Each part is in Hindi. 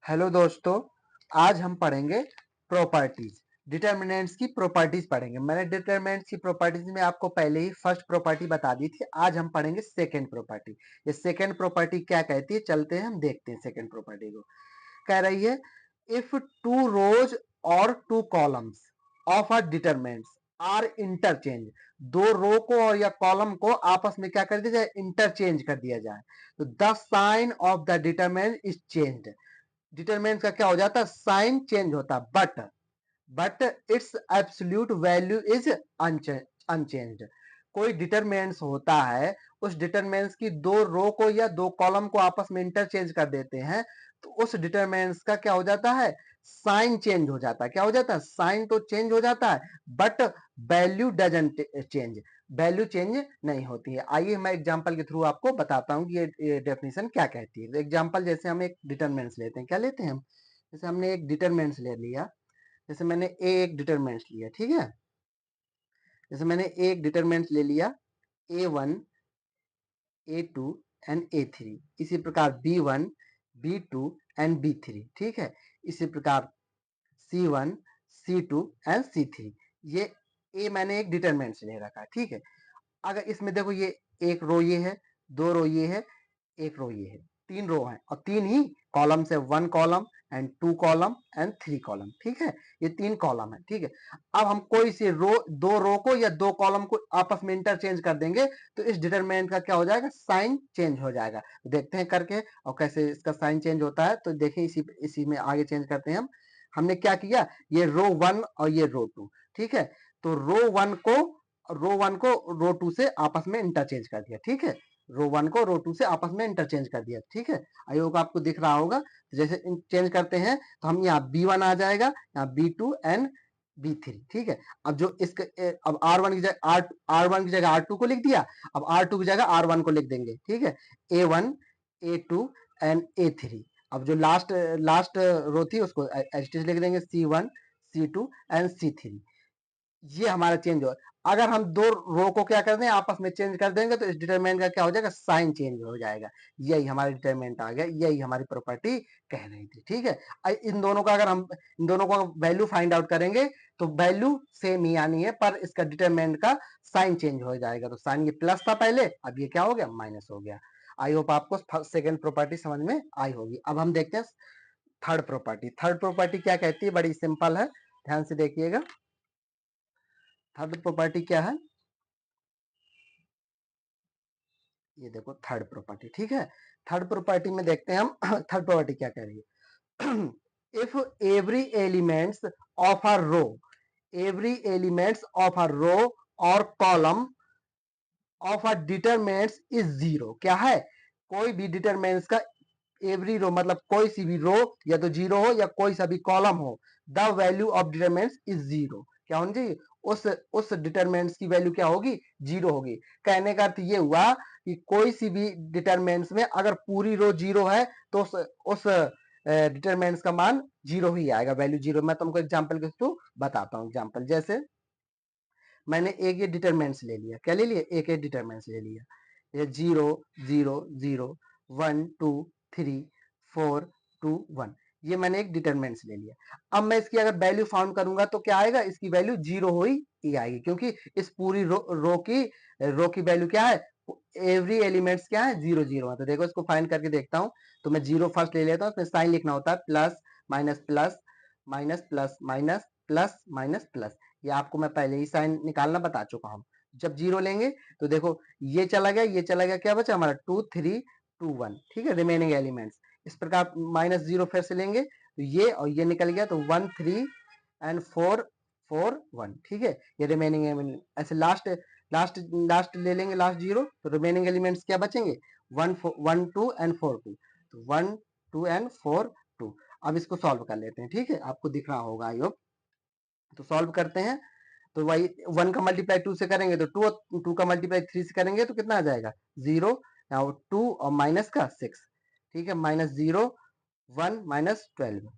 हेलो दोस्तों, आज हम पढ़ेंगे प्रॉपर्टीज। डिटर्मिनेंट्स की प्रॉपर्टीज पढ़ेंगे। मैंने डिटर्मिनेंट्स की प्रॉपर्टीज में आपको पहले ही फर्स्ट प्रॉपर्टी बता दी थी। आज हम पढ़ेंगे सेकंड प्रॉपर्टी। ये सेकंड प्रॉपर्टी क्या कहती है, चलते हैं हम देखते हैं सेकंड प्रॉपर्टी को। कह रही है इफ टू रोज और two columns of a determinants are interchange, दो रो को और या कॉलम को आपस में क्या कर दिया जाए, इंटरचेंज कर दिया जाए, तो the sign of the determinant is changed. Determinant का क्या हो जाता है, साइन चेंज होता है, but its absolute value is unchanged. कोई डिटरमिनेंट्स होता है, उस डिटरमिनेंट्स की दो रो को या दो कॉलम को आपस में इंटरचेंज कर देते हैं, तो उस डिटरमिनेंट्स का क्या हो जाता है, साइन चेंज हो जाता है। क्या हो जाता है, साइन तो चेंज हो जाता है, but value doesn't change, value change नहीं होती है। आइए मैं एग्जांपल के थ्रू आपको बताता हूँ कि ये डेफिनेशन क्या कहती है। एग्जांपल जैसे हम एक डिटरमिनेंट्स लेते हैं, क्या लेते हैं हम, जैसे हमने एक डिटरमिनेंट्स ले लिया। जैसे मैंने ए एक डिटरमिनेंट्स लिया, ठीक है। जैसे मैंने एक डिटरमिनेंट्स ले लिया A1, A2 एंड A3। इसी प्रकार B1, B2 एंड B3, ठीक है। इसी प्रकार C1, C2 एंड C3। ये ए मैंने एक डिटरमिनेंट्स ले रखा है, ठीक है। अगर इसमें देखो, ये एक रो ये है, दो रो ये है, एक रो ये है, तीन रो है और तीन ही कॉलम है, one column and two column and three column, ठीक है। ये तीन कॉलम है, ठीक है। अब हम कोई से रो, दो रो को या दो कॉलम को आपस में इंटरचेंज कर देंगे, तो इस डिटरमिनेंट का क्या हो जाएगा, साइन चेंज हो जाएगा। देखते हैं करके और कैसे इसका साइन चेंज होता है। तो देखिए इसी में आगे चेंज करते हैं हम। हमने क्या किया, ये रो वन और ये रो टू, ठीक है। तो रो वन को रो टू से आपस में इंटरचेंज कर दिया, ठीक है। रो वन को रो टू से आपस में इंटरचेंज कर दिया, ठीक है। आई होप आपको दिख रहा होगा। तो जैसे चेंज करते हैं तो हम यहाँ B1 आ जाएगा, यहाँ B2 एंड B3, ठीक है। अब जो इसके अब R1 की जगह R1 की जगह R2 को लिख दिया। अब R2 की जगह R1 को लिख देंगे, ठीक है। A1, A2 and A3। अब जो लास्ट लास्ट रो थी उसको एज लिख देंगे C1, C2 एंड C3। ये हमारा चेंज हो। अगर हम दो रो को क्या कर दें, आपस में चेंज कर देंगे, तो इस डिटरमिनेंट का क्या हो जाएगा, साइन चेंज हो जाएगा। यही हमारा डिटरमिनेंट आ गया, यही हमारी प्रॉपर्टी कह रही थी, ठीक है। इन दोनों का अगर हम इन दोनों का वैल्यू फाइंड आउट करेंगे तो वैल्यू सेम ही आनी है, पर इसका डिटरमिनेंट का साइन चेंज हो जाएगा। तो साइन ये प्लस था पहले, अब ये क्या हो गया, माइनस हो गया। आई होप आपको सेकेंड प्रॉपर्टी समझ में आई होगी। अब हम देखते हैं थर्ड प्रॉपर्टी। थर्ड प्रॉपर्टी क्या कहती है, बड़ी सिंपल है, ध्यान से देखिएगा। थर्ड प्रॉपर्टी क्या है, ये देखो थर्ड प्रॉपर्टी, ठीक है। थर्ड प्रॉपर्टी में देखते हैं हम थर्ड प्रॉपर्टी क्या कह रही है। If every elements of a row, every elements of a row और column of a determinants is zero. क्या है, कोई भी डिटरमिनेंट्स का एवरी रो मतलब कोई सी भी रो या तो जीरो हो या कोई सा भी कॉलम हो, the value of determinants is zero. क्या होनी चाहिए, उस डिटरमिनेंट्स की वैल्यू क्या होगी, जीरो होगी। कहने का अर्थ ये हुआ कि कोई सी भी डिटरमिनेंट्स में अगर पूरी रो जीरो है तो उस डिटरमिनेंट्स का मान जीरो ही आएगा, वैल्यू जीरो। मैं तुमको एग्जांपल के थ्रू बताता हूँ। एग्जांपल जैसे मैंने एक ये डिटरमिनेंट्स ले लिया, क्या ले लिया, एक ये डिटरमिनेंट्स ले लिया। ये 0 0 0 1 2 3 4 2 1, ये मैंने एक डिटरमिनेंट्स ले लिया। अब मैं इसकी अगर वैल्यू फाउंड करूंगा तो क्या आएगा, इसकी वैल्यू जीरो ही आएगी, क्योंकि इस पूरी रो की वैल्यू क्या है, एवरी एलिमेंट्स क्या है, जीरो जीरो है। तो देखो इसको फाइंड करके देखता हूँ। तो मैं जीरो फर्स्ट ले लेता हूँ, इसमें साइन लिखना होता है, plus minus plus minus plus minus plus minus plus. ये आपको मैं पहले ही साइन निकालना बता चुका हूँ। जब जीरो लेंगे तो देखो ये चला गया, ये चला गया, क्या बचा हमारा 2 3 2 1, ठीक है, रिमेनिंग एलिमेंट्स। इस प्रकार माइनस जीरो फिर से लेंगे तो ये और ये निकल गया, तो 1 3 एंड 4 4 1, ठीक है। ये रिमेनिंग एलिमेंट, ऐसे लास्ट लास्ट लास्ट ले लेंगे, लास्ट जीरो, तो रिमेनिंग एलिमेंट्स क्या बचेंगे, 1 2 एंड 4 2, तो 1 2 एंड 4 2। अब इसको सॉल्व कर लेते हैं, ठीक है, आपको दिख रहा होगा आई होप। तो सॉल्व करते हैं, तो वही 1 का मल्टीप्लाई 2 से करेंगे तो 2, 2 का मल्टीप्लाई 3 से करेंगे तो कितना आ जाएगा, 0, 2 और माइनस का 6, ठीक है। माइनस 0 1 माइनस 12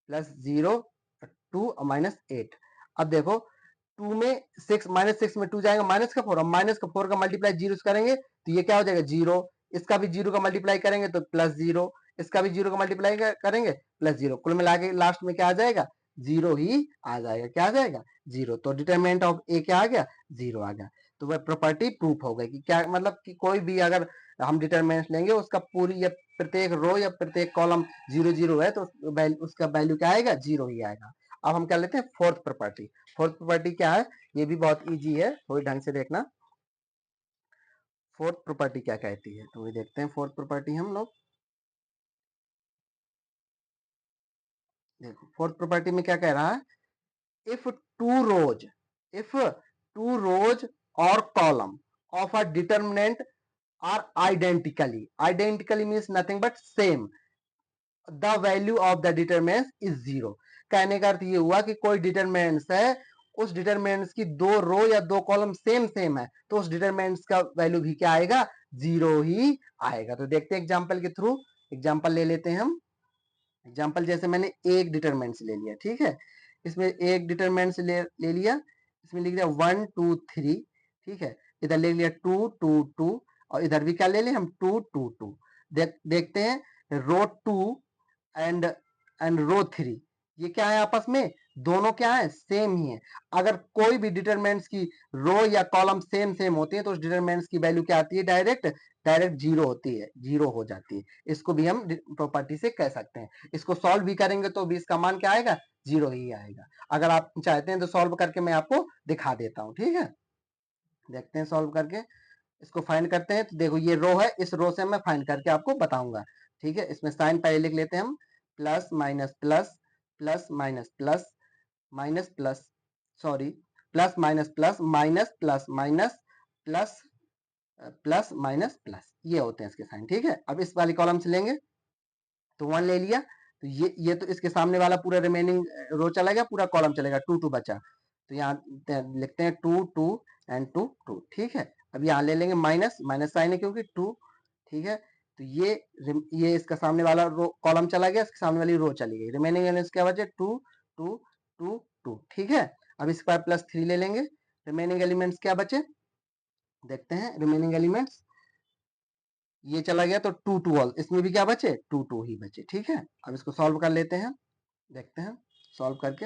प्लस 0 2 और माइनस 8। अब देखो 2 में 6, माइनस 6 में 2 जाएगा, माइनस का 4, और माइनस का 4 का मल्टीप्लाई 0 से करेंगे तो ये क्या हो जाएगा, 0। इसका भी 0 का मल्टीप्लाई करेंगे तो प्लस 0, इसका भी 0 को मल्टीप्लाई करेंगे प्लस 0, कुल मिला के लास्ट में क्या आ जाएगा, 0 ही आ जाएगा। क्या आ जाएगा, 0। तो डिटरमिनेंट ऑफ ए क्या आ गया, 0 आ गया। तो वह प्रॉपर्टी प्रूफ हो गई कि क्या मतलब कि कोई भी अगर हम डिटरमिनेंट लेंगे उसका पूरी या प्रत्येक रो या प्रत्येक कॉलम 0 0 है तो उसका वैल्यू क्या आएगा, 0 ही आएगा। अब हम क्या लेते हैं फोर्थ प्रॉपर्टी। फोर्थ प्रॉपर्टी क्या है, ये भी बहुत इजी है, थोड़ी ढंग से देखना। फोर्थ प्रॉपर्टी क्या कहती है, तो ये देखते हैं फोर्थ प्रॉपर्टी हम लोग। देखो फोर्थ प्रॉपर्टी में क्या कह रहा है, इफ टू रोज और column of a determinant are identically means nothing but same, the value of the determinant is 0। कहने का अर्थ ये हुआ कि कोई डिटरमिनेंट्स है, उस डिटरमिनेंट्स की दो रो या दो कॉलम सेम सेम है तो उस डिटरमिनेंट्स का वैल्यू भी क्या आएगा, 0 ही आएगा। तो देखते हैं एग्जांपल के थ्रू, एग्जांपल ले लेते हैं हम। एग्जाम्पल जैसे मैंने एक डिटरमिनेंट्स ले लिया, ठीक है, इसमें एक डिटरमिनेंट्स ले लिया, इसमें लिख दिया 1 2 3, ठीक है, इधर ले लिया 2 2 2 और इधर भी क्या ले लिया हम 2 2 2। देखते हैं रो 2 एंड रो 3 ये क्या है आपस में, दोनों क्या है, सेम ही है। अगर कोई भी डिटरमिनेंट्स की रो या कॉलम सेम सेम होती है तो उस डिटरमिनेंट्स की वैल्यू क्या आती है, डायरेक्ट डायरेक्ट 0 होती है, 0 हो जाती है। इसको भी हम प्रॉपर्टी से कह सकते हैं। इसको सॉल्व भी करेंगे तो भी इसका मान क्या आएगा, 0 ही आएगा। अगर आप चाहते हैं तो सॉल्व करके मैं आपको दिखा देता हूं, ठीक है। देखते हैं सॉल्व करके, इसको फाइंड करते हैं। तो देखो ये रो है, इस रो से मैं फाइंड करके आपको बताऊंगा, ठीक है। इसमें साइन पहले लिख लेते हैं हम, plus minus plus, plus minus plus, minus plus, sorry, plus minus plus, minus plus minus, plus plus minus plus, ये होते हैं इसके साइन, ठीक है। अब इस वाली कॉलम से लेंगे तो 1 ले लिया, तो ये तो इसके सामने वाला पूरा रिमेनिंग रो चला गया, पूरा कॉलम चलेगा, 2 2 बचा। तो यहाँ लिखते हैं 2 2 एंड 2 2, ठीक है। अब यहाँ ले लेंगे माइनस, माइनस साइन है क्योंकि 2, ठीक है। तो ये इसका सामने वाला रो कॉलम चला गया, इसके सामने वाली रो चली गई, रिमेनिंग एलिमेंट्स क्या बचे 2 2 2 2, ठीक है। अब इसके बाद प्लस 3 ले लेंगे, रिमेनिंग एलिमेंट्स क्या बचे, देखते हैं रिमेनिंग एलिमेंट्स, ये चला गया तो 2 2 ऑल, इसमें भी क्या बचे 2 2 ही बचे, ठीक है। अब इसको सॉल्व कर लेते हैं, देखते हैं सॉल्व करके,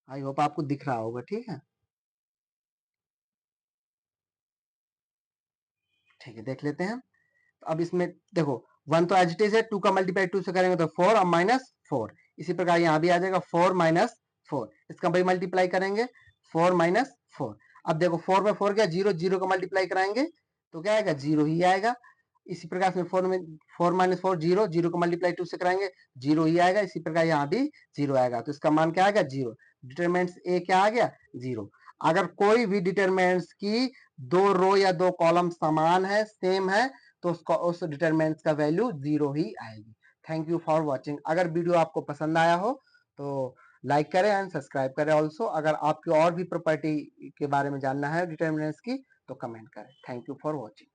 आई होप आपको दिख रहा होगा, ठीक है। ठीक है, देख लेते हैं। तो अब इसमें देखो 1 तो एज इट इज है, 2 का मल्टीप्लाई 2 से करेंगे तो 4 और माइनस 4, इसी प्रकार यहाँ भी आ जाएगा 4 माइनस 4, इसका भाई मल्टीप्लाई करेंगे 4 माइनस 4। अब देखो 4 में 4 गया, 0 0 का मल्टीप्लाई कराएंगे तो क्या आएगा, 0 ही आएगा। इसी प्रकार से 4 माइनस 4 0, 0 को मल्टीप्लाई 2 से कराएंगे 0 ही आएगा। इसी प्रकार यहाँ भी 0 आएगा, तो इसका मान क्या आएगा, 0। डिटरमिनेंट्स ए क्या आ गया, 0। अगर कोई भी डिटरमिनेंट्स की दो रो या दो कॉलम समान है, सेम है, तो उसका उस डिटरमिनेंट्स का वैल्यू 0 ही आएगी। Thank you for watching. अगर वीडियो आपको पसंद आया हो तो लाइक करें एंड सब्सक्राइब करें ऑल्सो। अगर आपकी और भी प्रॉपर्टी के बारे में जानना है डिटरमिनेंट्स की तो कमेंट करें। Thank you for watching.